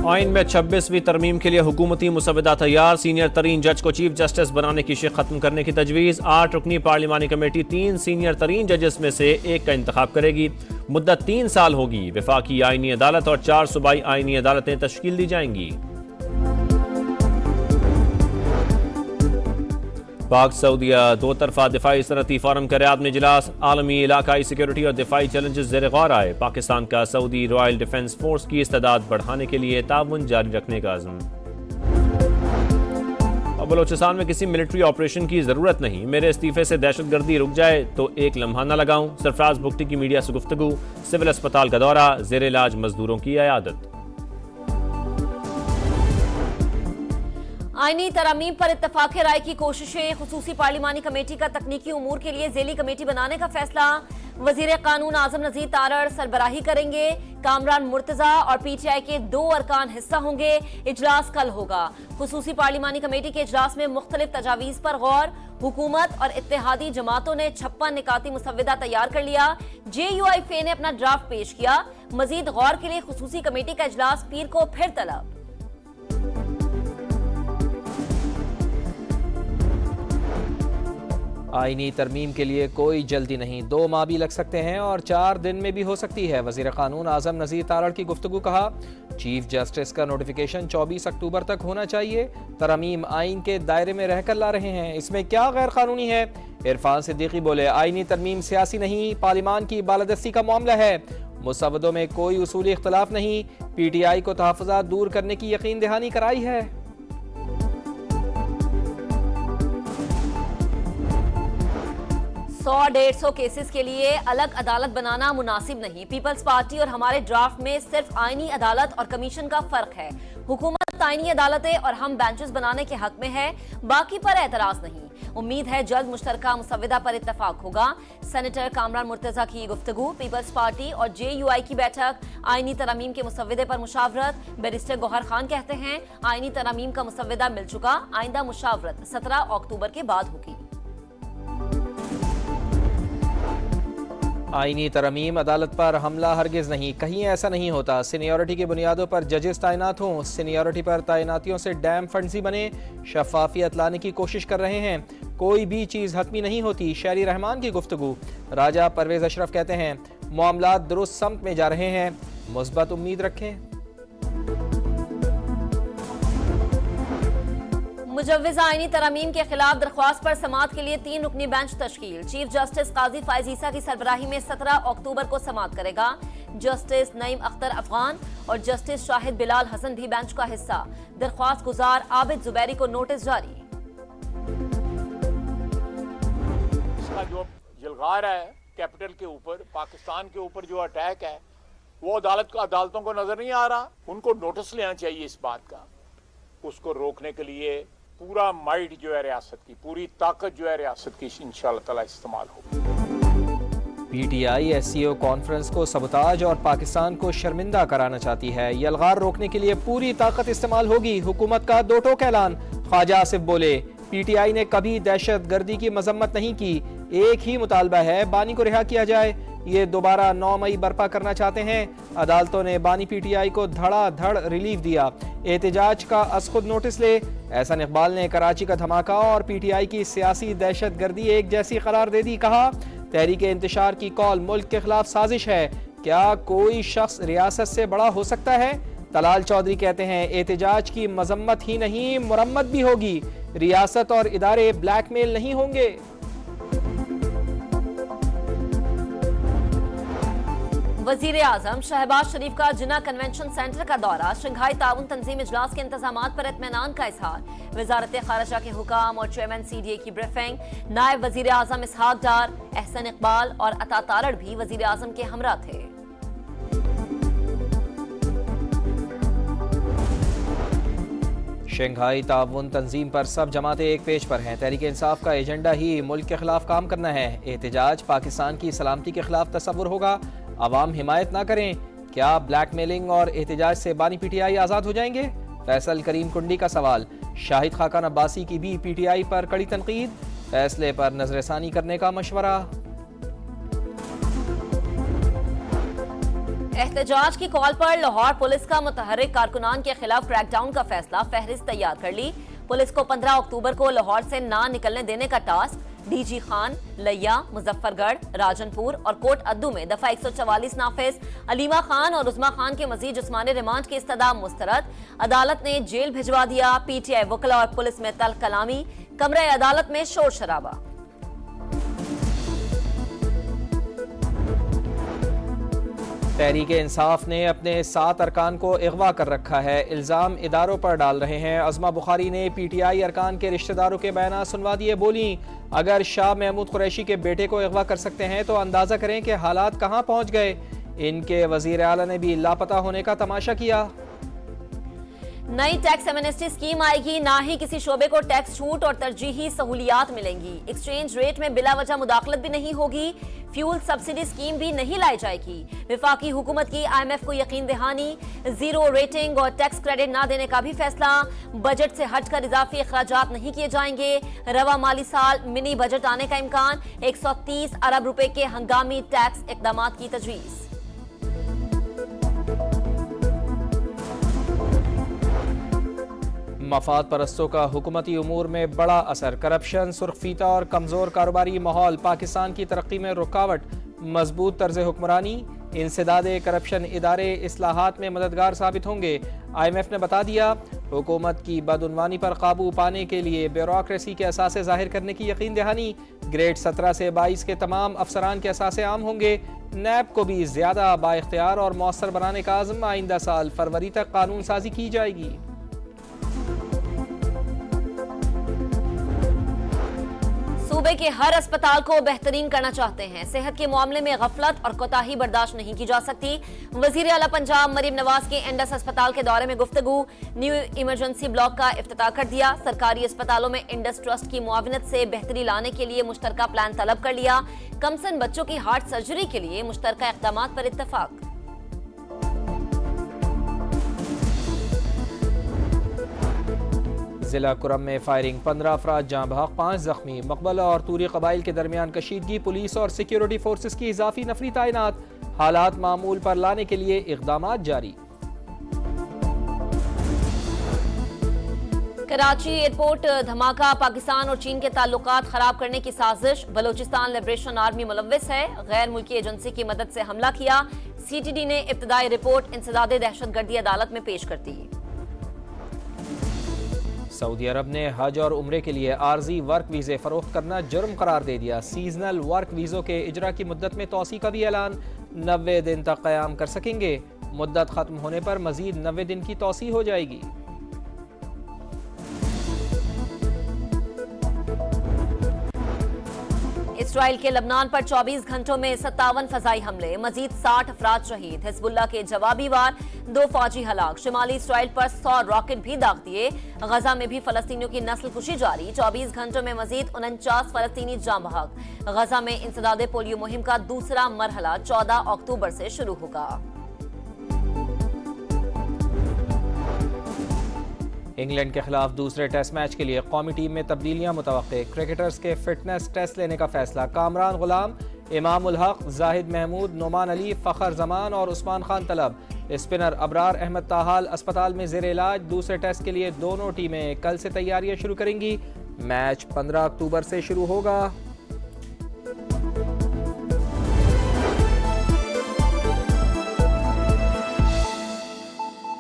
आइन में 26वीं तरमीम के लिए हुकूमती मुसवदा तैयार। सीनियर तरीन जज को चीफ जस्टिस बनाने की शिक खत्म करने की तजवीज़। 8 रुकनी पार्लिमानी कमेटी 3 सीनियर तरीन जजेस में से एक का इंतखाब करेगी। मुद्दत 3 साल होगी। वफाकी आइनी अदालत और 4 सूबाई आइनी अदालतें तश्कील दी जाएंगी। पाक सऊदिया दो तरफा दिफाई सनती फोरम का रियाद में इजलास। आलमी इलाकाई सिक्योरिटी और दिफाई चैलेंजेस ज़ेर गौर आए। पाकिस्तान का सऊदी रॉयल डिफेंस फोर्स की इस्तेदाद बढ़ाने के लिए ताउन जारी रखने का अज़्म। बलोचिस्तान में किसी मिलिट्री ऑपरेशन की जरूरत नहीं। मेरे इस्तीफे से दहशतगर्दी रुक जाए तो एक लम्हा न लगाऊं। सरफराज भुगटी की मीडिया से गुफ्तगू। सिविल अस्पताल का दौरा। ज़ेर इलाज मजदूरों की इयादत। आईनी तरमीम पर इत्तफाक राय की कोशिशें। खुसूसी पार्लिमानी कमेटी का तकनीकी उमूर के लिए ज़ेली कमेटी बनाने का फैसला। वजीर कानून आजम नज़ीर तारड़ सरबराही करेंगे। कामरान मुर्तजा और PTI के 2 अरकान हिस्सा होंगे। इजलास कल होगा। खुसूसी पार्लिमानी कमेटी के इजलास में मुख्तलिफ तजावीज़ पर गौर। हुकूमत और इत्तेहादी जमातों ने 56 निकाती मुसव्वदा तैयार कर लिया। JUIFA ने अपना ड्राफ्ट पेश किया। मजीद गौर के लिए खुसूसी कमेटी का इजलास पीर को फिर तलब। आईनी तरमीम के लिए कोई जल्दी नहीं। 2 माह भी लग सकते हैं और 4 दिन में भी हो सकती है। वजीर कानून आजम नज़ीर तारड़ की गुफ्तगू। कहा, चीफ जस्टिस का नोटिफिकेशन 24 अक्टूबर तक होना चाहिए। तरमीम आइन के दायरे में रहकर ला रहे हैं, इसमें क्या गैर कानूनी है? इरफान सिद्दीकी बोले, आईनी तरमीम सियासी नहीं, पार्लिमान की बालादस्ती का मामला है। मुसव्वदों में कोई उसूली इख्तलाफ नहीं। PTI को तहफ़्फ़ुज़ात दूर करने की यकीन दहानी कराई है। 100-150 केसेस के लिए अलग अदालत बनाना मुनासिब नहीं। पीपल्स पार्टी और हमारे ड्राफ्ट में सिर्फ आईनी अदालत और कमीशन का फर्क है। हुकूमत आईनी अदालतें और हम बेंचेस बनाने के हक में है, बाकी पर एतराज नहीं। उम्मीद है जल्द मुश्तरका मुसव्वदा पर इत्तफाक होगा। सेनेटर कामरान मुर्तजा की गुफ्तगू। पीपल्स पार्टी और JUI की बैठक। आईनी तरमीम के मुसव्वदे पर मुशावरत। बैरिस्टर गौहर खान कहते हैं, आईनी तरमीम का मुसव्वदा मिल चुका, आइंदा मुशावरत 17 अक्टूबर के बाद होगी। आईनी तरमीम अदालत पर हमला हरगिज नहीं, कहीं ऐसा नहीं होता। सीनियरिटी की बुनियादों पर जजेस तैनात हों। सीनियरिटी पर तैनातियों से डैम फंड्स बने। शफाफियत लाने की कोशिश कर रहे हैं। कोई भी चीज़ हतमी नहीं होती। शहरी रहमान की गुफ्तगू। राजा परवेज अशरफ कहते हैं, मामलात दुरुस्त समत में जा रहे हैं, मुस्बत उम्मीद रखें। मुजव्विज़ आईनी तरमीम के खिलाफ दरख्वास्त पर समाअत के लिए 3 रुकनी बेंच तश्कील। चीफ जस्टिस काजी फायज ईसा की सरबराही में 17 अक्टूबर को समाअत करेगा। जस्टिस नईम अख्तर अफगान और जस्टिस शाहिद बिलाल हसन भी बेंच का हिस्सा। दरख्वास्त गुजार आबिद जुबैरी को नोटिस जारी। इसका जो जलगार है कैपिटल के ऊपर, पाकिस्तान के ऊपर जो अटैक है, वो अदालतों को नजर नहीं आ रहा। उनको नोटिस लेना चाहिए इस बात का। उसको रोकने के लिए पूरा माइट जो है रियासत की, पूरी ताकत जो है रियासत की इंशाअल्लाह ताला इस्तेमाल होगी। PTI SCO कॉन्फ्रेंस को सबताज और पाकिस्तान को शर्मिंदा कराना चाहती है। यलगार रोकने के लिए पूरी ताकत इस्तेमाल होगी। हुकूमत का 2 टोक ऐलान। ख्वाजा आसिफ बोले, PTI ने कभी दहशत गर्दी की मजम्मत नहीं की। एक ही मुतालबा है, बानी को रिहा किया जाए। ये दोबारा 9 मई बर्पा करना चाहते हैं। अदालतों ने बानी PTI को धड़ाधड़ रिलीफ दिया। एहतजाज का असखुद नोटिस ले। एहसान इकबाल ने कराची का धमाका और PTI की सियासी दहशत गर्दी एक जैसी करार दे दी। कहा, तहरीक इंतशार की कॉल मुल्क के खिलाफ साजिश है। क्या कोई शख्स रियासत से बड़ा हो सकता है? तलाल चौधरी कहते हैं, एहतजाज की मजम्मत ही नहीं मुरम्मत भी होगी। रियासत और इदारे ब्लैकमेल नहीं होंगे। वजीर आजम शहबाज शरीफ का जिन्ना कन्वेंशन सेंटर का दौरा। शंघाई ताउन तंजीम इजलास के इंतजामात पर इत्मीनान का इजहार। वजारत खारजा के हुकाम और चेयरमैन CDA की ब्रीफिंग। नायब वजीर आजम इसहाक डार, एहसन इकबाल और अता तारड़ भी वजीर आजम के हमरा थे। शंघाई ताउन तंजीम पर सब जमातें एक पेज पर हैं। तहरीक इंसाफ का एजेंडा ही मुल्क के खिलाफ काम करना है। एहतजाज पाकिस्तान की सलामती के खिलाफ तस्वुर होगा। अवाम हिमायत ना करें। क्या ब्लैकमेलिंग और एहतजाज से बानी PTI आज़ाद हो जाएंगे? फैसल करीम कुंडी का सवाल। शाहिद खाकान अब्बासी की भी PTI पर कड़ी तनकीद। फैसले पर नजरसानी करने का मशवरा। एहतजाज की कॉल पर लाहौर पुलिस का मुतहर्रिक कारकुनान के खिलाफ क्रैकडाउन का फैसला, फहरिस्त तैयार कर ली। पुलिस को 15 अक्टूबर को लाहौर से ना निकलने देने का टास्क। डीजी खान, लिया, मुजफ्फरगढ़, राजनपुर और कोट अद्दू में दफा 144 नाफिज। अलीमा खान और उस्मा खान के मजीद जिस्मानी रिमांड की इस्तदा मुस्तरद। अदालत ने जेल भिजवा दिया। पीटीआई वकला और पुलिस में तल्ख कलामी। कमरे अदालत में शोर शराबा। तहरीक इंसाफ ने अपने 7 अरकान को अगवा कर रखा है। इल्ज़ाम इदारों पर डाल रहे हैं। अज़मा बुखारी ने पीटीआई अरकान के रिश्तेदारों के बयान सुनवा दिए। बोली, अगर शाह महमूद कुरैशी के बेटे को अगवा कर सकते हैं तो अंदाज़ा करें कि हालात कहां पहुंच गए। इनके वज़ीर आला ने भी लापता होने का तमाशा किया। नई टैक्स एमनेस्टी स्कीम आएगी, ना ही किसी शोबे को टैक्स छूट और तरजीही सहूलियात मिलेंगी। एक्सचेंज रेट में बिला वजह मुदाखलत भी नहीं होगी। फ्यूल सब्सिडी स्कीम भी नहीं लाई जाएगी। विफाकी हुकूमत की IMF को यकीन दहानी। जीरो रेटिंग और टैक्स क्रेडिट ना देने का भी फैसला। बजट से हटकर इजाफी अखराजात नहीं किए जाएंगे। रवा माली साल मिनी बजट आने का इम्कान। 130 अरब रुपए के हंगामी टैक्स इकदाम की तजवीज़। मफाद परस्तों का हुकूमती उमूर में बड़ा असर। करप्शन, सुर्खफीता और कमज़ोर कारोबारी माहौल पाकिस्तान की तरक्की में रुकावट। मजबूत तर्ज हुक्मरानी, इंसदादे करप्शन इदारे इस्लाहात में मददगार साबित होंगे। IMF ने बता दिया, हुकूमत की बदउनवानी पर काबू पाने के लिए ब्यूरोक्रेसी के असासे जाहिर करने की यकीन दहानी। ग्रेड 17 से 22 के तमाम अफसरान के असासे आम होंगे। नैब को भी ज्यादा बाइख्तियार और मौसर बनाने का आज़म। आइंदा साल फरवरी तक कानून साजी की जाएगी। सूबे के हर अस्पताल को बेहतरीन करना चाहते हैं। सेहत के मामले में गफलत और कोताही बर्दाश्त नहीं की जा सकती। वजीर आला पंजाब मरीम नवाज के एंडस अस्पताल के दौरे में गुफ्तगू। न्यू इमरजेंसी ब्लॉक का इफ्तिताह कर दिया। सरकारी अस्पतालों में इंडस ट्रस्ट की मुआविनत से बेहतरी लाने के लिए मुश्तरका प्लान तलब कर लिया। कमसन बच्चों की हार्ट सर्जरी के लिए मुश्तरका इक़दाम पर इत्तफाक। जिला कुरम में फायरिंग, 15 अफराद जाँ बहक, 5 जख्मी। मकबला और तूरी कबाइल के दरमियान कशीदगी। पुलिस और सिक्योरिटी फोर्सेस की इजाफी नफरी तैनात। हालात मामूल पर लाने के लिए इक़दाम जारी। कराची एयरपोर्ट धमाका, पाकिस्तान और चीन के ताल्लुकात खराब करने की साजिश। बलोचिस्तान लिबरेशन आर्मी मुलव्विस है। गैर मुल्की एजेंसी की मदद से हमला किया। CTD ने इब्तदाई रिपोर्ट इंसदादे दहशतगर्दी अदालत में पेश कर दी। सऊदी अरब ने हज और उम्रे के लिए आर्जी वर्क वीज़े फरोख्त करना जुर्म करार दे दिया। सीजनल वर्क वीज़ों के इजरा की मुद्दत में तोसी का भी ऐलान। 90 दिन तक क़याम कर सकेंगे। मुद्दत खत्म होने पर मजीद 90 दिन की तोसी हो जाएगी। इसराइल के लबनान पर 24 घंटों में 57 फजाई हमले, मजीद 60 अफराद शहीद। हिजबुल्लाह के जवाबी वार, 2 फौजी हलाक। शिमाली इसराइल पर 100 रॉकेट भी दाग दिए। गजा में भी फलस्तीनियों की नस्ल कुशी जारी। 24 घंटों में मजीद 49 फलस्तीनी जाँ बहक। गजा में इंसदादे पोलियो मुहिम का दूसरा मरहला 14 अक्टूबर से शुरू होगा। इंग्लैंड के खिलाफ दूसरे टेस्ट मैच के लिए कौमी टीम में तब्दीलियां मुतवक्के। क्रिकेटर्स के फिटनेस टेस्ट लेने का फैसला। कामरान गुलाम, इमाम उल हक, जाहिद महमूद, नोमान अली, फ़खर जमान और उस्मान खान तलब। स्पिनर अबरार अहमद ताहाल अस्पताल में ज़ेर इलाज। दूसरे टेस्ट के लिए दोनों टीमें कल से तैयारियां शुरू करेंगी। मैच 15 अक्टूबर से शुरू होगा।